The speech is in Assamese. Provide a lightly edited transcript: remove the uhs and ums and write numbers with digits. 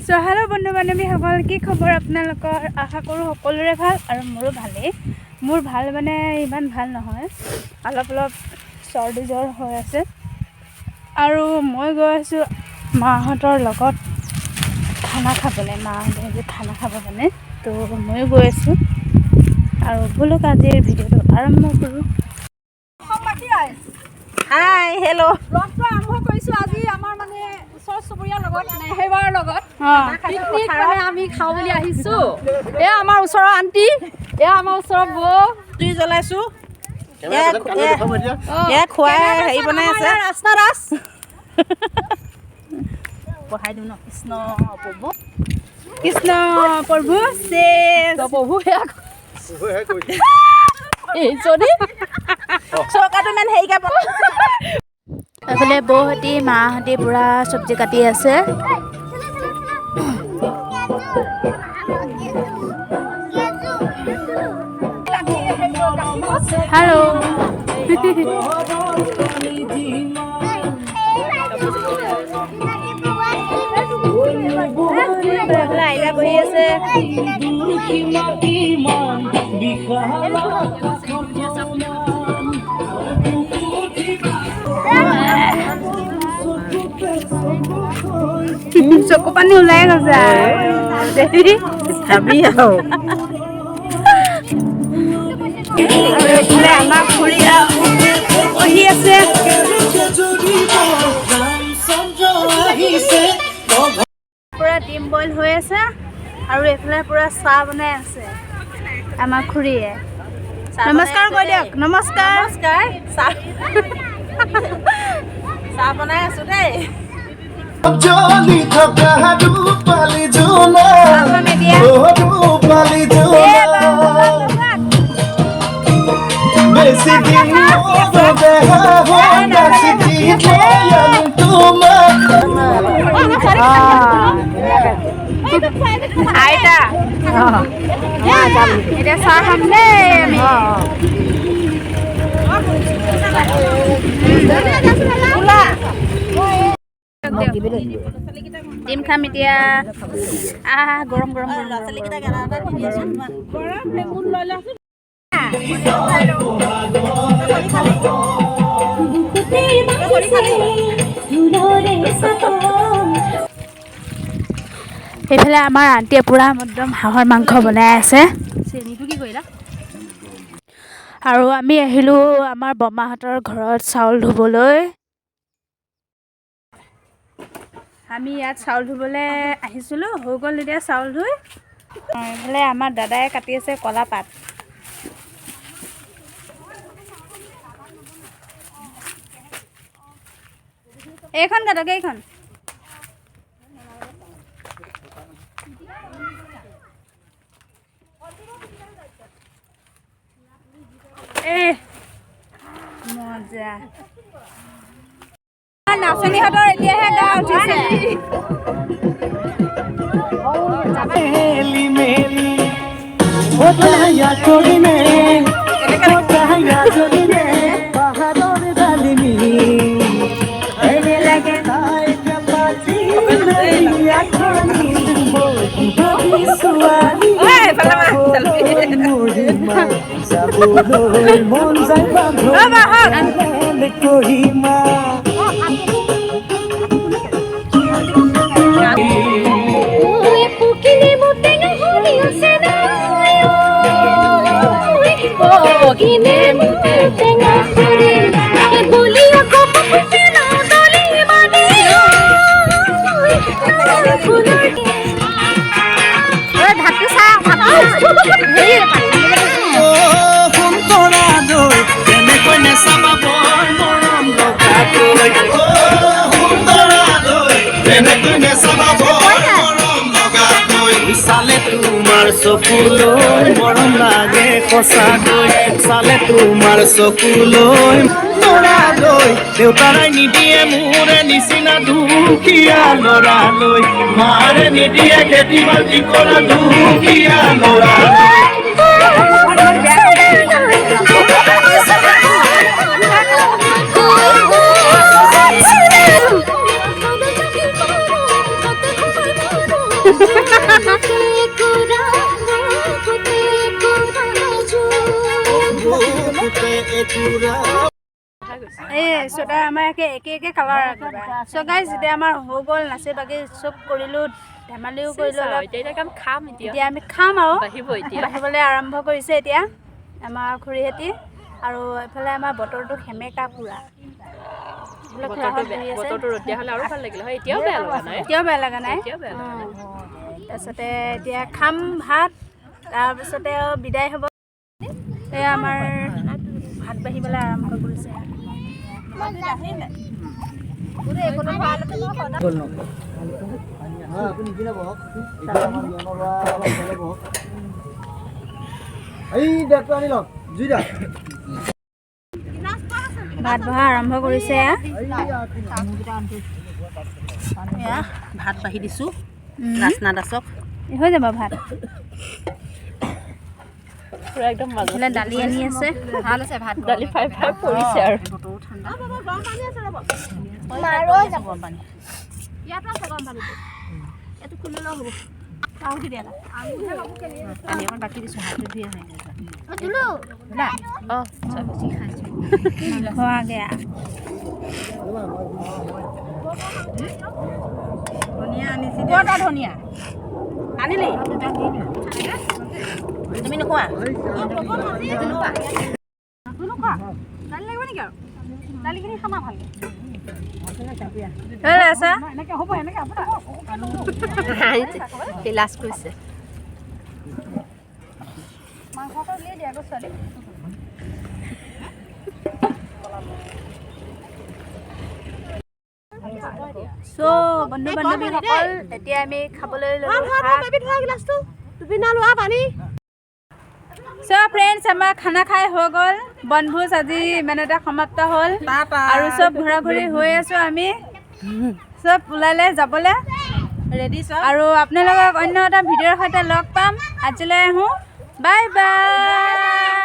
So hello বন্ধু বান্ধৱী সকল, কি খবৰ আপোনালোকৰ? আশা কৰোঁ সকলোৰে ভাল আৰু মোৰো ভালেই। মোৰ ভাল মানে ইমান ভাল নহয়, অলপ চৰ্দি জ্বৰ হৈ আছে। আৰু মই গৈ আছোঁ মাহঁতৰ লগত খানা খাবলৈ, মাহঁতে আজি খানা খাব মানে, তো ময়ো গৈ আছোঁ। আৰু বোলক আজিৰ ভিডিঅ'টো আৰম্ভ কৰোঁ। হাই হেল্ল' ব্লগটো আৰম্ভ কৰিছোঁ আজি আমাৰ মানে ওচৰ চুবুৰীয়াৰ লগত নেহেবাৰ লগত পিকনিক মানে আমি খাওঁ বুলি আহিছোঁ। এয়া আমাৰ ওচৰৰ আণ্টি, এয়া আমাৰ ওচৰৰ বৌ, জুই জ্বলাইছোঁ। এয়া খুৱাই হেৰি বনাই আছে ৰাস্তা দাস পঢ়াই দিওঁ ন। কৃষ্ণ প্ৰভু, কৃষ্ণ প্ৰভু প্ৰভু এই যদি চৰকাৰটো ইমান হেৰিকৈ এইফালে বৌহঁতি মাহঁতি পূৰা চব্জি কাটি আছে। হেল্ল' আইতা বহি আছে। চকু পানী ওলাই গৈছে চাবি আৰু আমাৰ খুৰী বহি আছে। পুৰা ডিম বইল হৈ আছে আৰু এইফালে পুৰা চাহ বনাই আছে আমাৰ খুৰীয়ে। নমস্কাৰ কৈ দিয়ক। নমস্কাৰ। চাহ চাহ বনাই আছোঁ দেই। জলি থকা ৰূপালী জোনা ৰূপালী জোনা বেছি দিন দেখা হয় নাচি তোমাক আইতা এতিয়া চাহ খাম দেই আমি। ডিম খাম এতিয়া। গৰম গৰম গৰম সেইফালে আমাৰ আণ্টিয়ে পূৰা একদম হাঁহৰ মাংস বনাই আছে। আৰু আমি আহিলোঁ আমাৰ বৰমাহঁতৰ ঘৰত চাউল ধুবলৈ। আমি ইয়াত চাউল ধুবলৈ আহিছিলোঁ, হৈ গ'ল এতিয়া চাউল ধুই। এইফালে আমাৰ দাদাই কাটি আছে কলা পাত। এইখন কাটক, এইখন। মজা। নাচনীহঁতৰ এতিয়াহে গা উঠিছে। চকুলৈ মৰম লাগে সঁচাকৈ চালে তোমাৰ চকুলৈ ল'ৰালৈ দেউতাৰাই নিদিয়ে মোৰে নিচিনা দুখীয়া ল'ৰালৈ মাৰে নিদিয়ে খেতি বাতি কৰা দুখীয়া ল'ৰালৈ এই চুৱেটাৰ আমাৰ একে কালাৰ চ' গাইজ এতিয়া আমাৰ হৈ গ'ল নাচি বাগি চব কৰিলোঁ ধেমালিও কৰিলোঁ অলপ এতিয়া আমি খাম আৰু বাঢ়িবলৈ আৰম্ভ কৰিছে এতিয়া আমাৰ খুৰীহঁতি আৰু এইফালে আমাৰ বতৰটো সেমেকা পুৰা এতিয়াও বেয়া লগা নাই তাৰপিছতে এতিয়া খাম ভাত তাৰপিছতে বিদায় হ'ব এই আমাৰ ভাত বাঢ়িবলৈ আৰম্ভ কৰিছে ভাত বহা আৰম্ভ কৰিছে ভাত বাঢ়ি দিছোঁ নাচনা দাচক হৈ যাব ভাত একদম দালি আনি আছে ভাল আছে ভাত দালি ফাই পৰিছে আৰু ঠাণ্ডা বাকি দিছোঁ হাত ধুই ধনিয়া আনিছে ধনিয়া আনিলি তুমি নোখোৱা দালি লাগিব নেকি আৰু দালিখিনি খানা ভালকৈ লাজ কৰিছে চ' বন্ধু বান্ধৱীসকল এতিয়া আমি খাবলৈ চ' ফ্ৰেণ্ডছ আমাৰ খানা খাই হৈ গ'ল বনভোজ আজি ইমান এটা সমাপ্ত হ'ল আৰু চব ঘূৰা ঘূৰি হৈ আছোঁ আমি চব ওলালে যাবলৈ ৰেডি চব আৰু আপোনালোকক অন্য এটা ভিডিঅ'ৰ সৈতে লগ পাম আজিলৈ আহোঁ বাই বাই